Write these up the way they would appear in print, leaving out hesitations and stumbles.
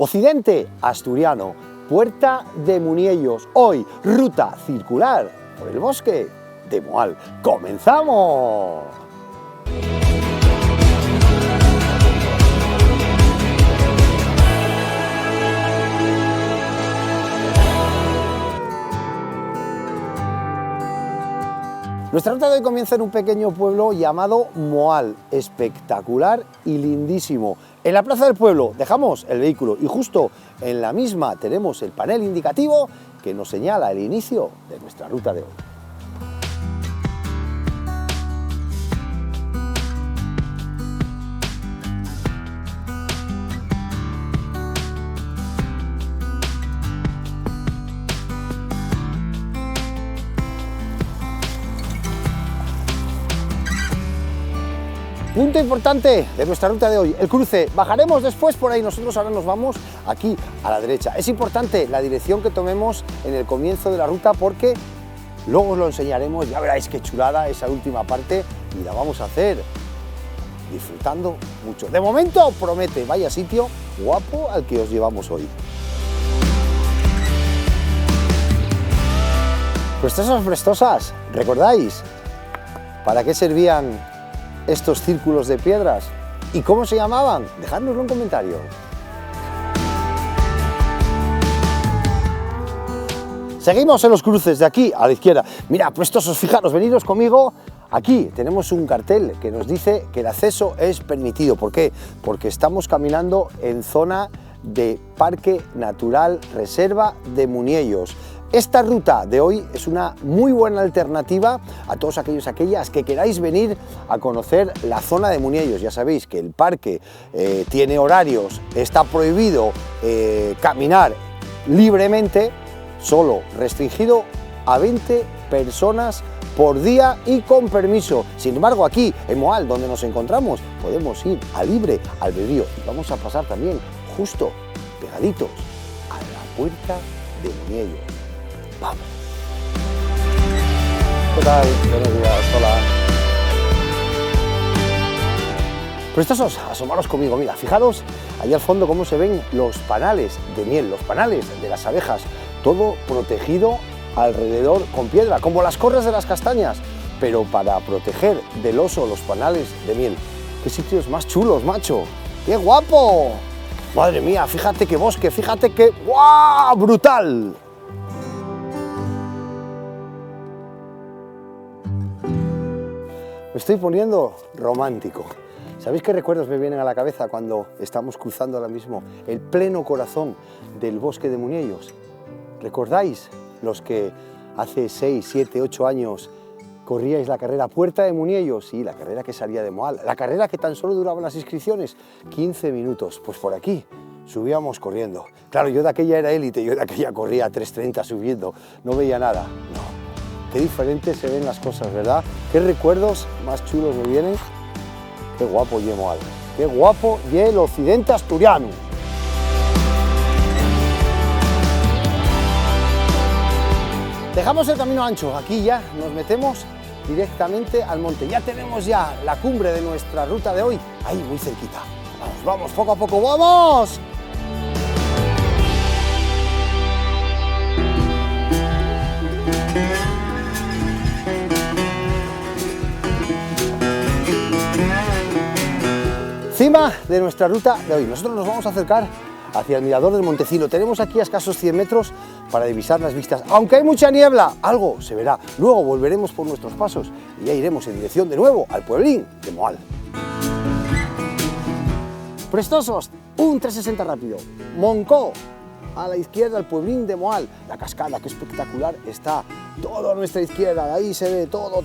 Occidente asturiano, Puerta de Muniellos, hoy ruta circular por el bosque de Moal. ¡Comenzamos! Nuestra ruta de hoy comienza en un pequeño pueblo llamado Moal, espectacular y lindísimo. En la plaza del pueblo dejamos el vehículo y justo en la misma tenemos el panel indicativo que nos señala el inicio de nuestra ruta de hoy. Punto importante de nuestra ruta de hoy, el cruce. Bajaremos después por ahí, nosotros ahora nos vamos aquí a la derecha. Es importante la dirección que tomemos en el comienzo de la ruta porque luego os lo enseñaremos, ya veréis qué chulada esa última parte y la vamos a hacer disfrutando mucho. De momento promete, vaya sitio guapo al que os llevamos hoy. Prestosas, prestosas, ¿recordáis para qué servían estos círculos de piedras? ¿Y cómo se llamaban? Dejádnoslo en comentarios. Seguimos en los cruces de aquí a la izquierda. Mira, prestosos, fijaros, veniros conmigo. Aquí tenemos un cartel que nos dice que el acceso es permitido. ¿Por qué? Porque estamos caminando en zona de Parque Natural Reserva de Muniellos. Esta ruta de hoy es una muy buena alternativa a todos aquellas que queráis venir a conocer la zona de Muniellos. Ya sabéis que el parque tiene horarios, está prohibido caminar libremente, solo restringido a 20 personas por día y con permiso. Sin embargo, aquí en Moal, donde nos encontramos, podemos ir a libre albedrío y vamos a pasar también justo pegaditos a la Puerta de Muniellos. Vamos. ¿Qué tal? Buenos días, hola. Prestosos, asomaros conmigo, mira, fijaros allá al fondo cómo se ven los panales de miel, los panales de las abejas, todo protegido alrededor con piedra, como las corras de las castañas, pero para proteger del oso los panales de miel. ¡Qué sitios más chulos, macho! ¡Qué guapo! Madre mía, fíjate qué bosque, fíjate qué... ¡guau! ¡Brutal! Me estoy poniendo romántico. ¿Sabéis qué recuerdos me vienen a la cabeza cuando estamos cruzando ahora mismo el pleno corazón del bosque de Muniellos? ¿Recordáis los que hace 6, 7, 8 años corríais la carrera Puerta de Muniellos? Sí, la carrera que salía de Moal, la carrera que tan solo duraban las inscripciones 15 minutos. Pues por aquí subíamos corriendo. Claro, yo de aquella era élite, yo de aquella corría a 3:30 subiendo, no veía nada. No. Qué diferentes se ven las cosas, ¿verdad? Qué recuerdos más chulos me vienen. Qué guapo ye Moal, qué guapo ye el occidente asturiano. Dejamos el camino ancho, aquí ya nos metemos directamente al monte. Ya tenemos ya la cumbre de nuestra ruta de hoy, ahí muy cerquita. Vamos, vamos, poco a poco, ¡vamos! Cima de nuestra ruta de hoy. Nosotros nos vamos a acercar hacia el mirador del Montecino. Tenemos aquí a escasos 100 metros para divisar las vistas. Aunque hay mucha niebla, algo se verá. Luego volveremos por nuestros pasos y ya iremos en dirección de nuevo al pueblín de Moal. Prestosos, un 360 rápido. Moncó, a la izquierda el pueblín de Moal. La cascada, qué espectacular está. Todo a nuestra izquierda, ahí se ve todo,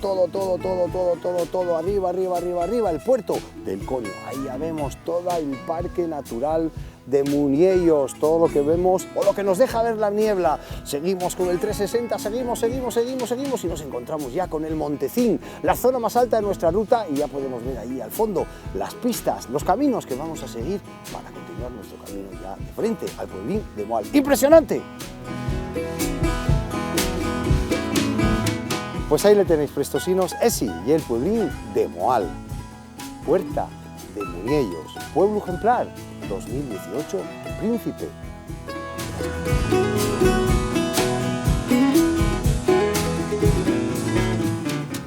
arriba, arriba, arriba, arriba, el puerto del Coño. Ahí ya vemos todo el Parque Natural de Muniellos, todo lo que vemos o lo que nos deja ver la niebla. Seguimos con el 360, seguimos y nos encontramos ya con el Montecín, la zona más alta de nuestra ruta, y ya podemos ver ahí al fondo las pistas, los caminos que vamos a seguir para continuar nuestro camino ya de frente al pueblín de Moal. ¡Impresionante! Pues ahí le tenéis, prestosinos, esi y el pueblín de Moal, Puerta de Muniellos, pueblo ejemplar 2018 Príncipe.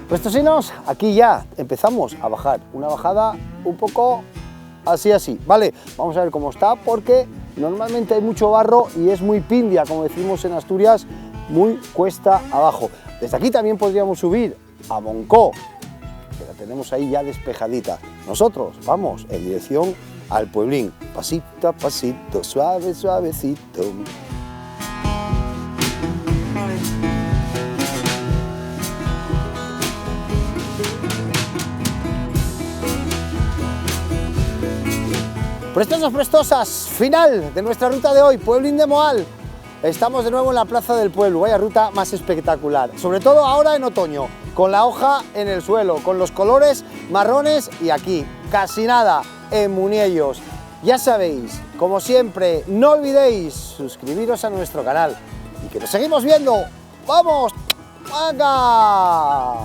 Prestosinos, aquí ya empezamos a bajar, una bajada un poco así, ¿vale? Vamos a ver cómo está, porque normalmente hay mucho barro y es muy pindia, como decimos en Asturias, muy cuesta abajo. Desde aquí también podríamos subir a Moncó, que la tenemos ahí ya despejadita. Nosotros vamos en dirección al pueblín, pasito a pasito, suave, suavecito. Prestosos, prestosas, final de nuestra ruta de hoy, Pueblín de Moal. Estamos de nuevo en la plaza del pueblo, vaya ruta más espectacular, sobre todo ahora en otoño, con la hoja en el suelo, con los colores marrones y aquí, casi nada, en Muniellos. Ya sabéis, como siempre, no olvidéis suscribiros a nuestro canal y que nos seguimos viendo. ¡Vamos! ¡Venga!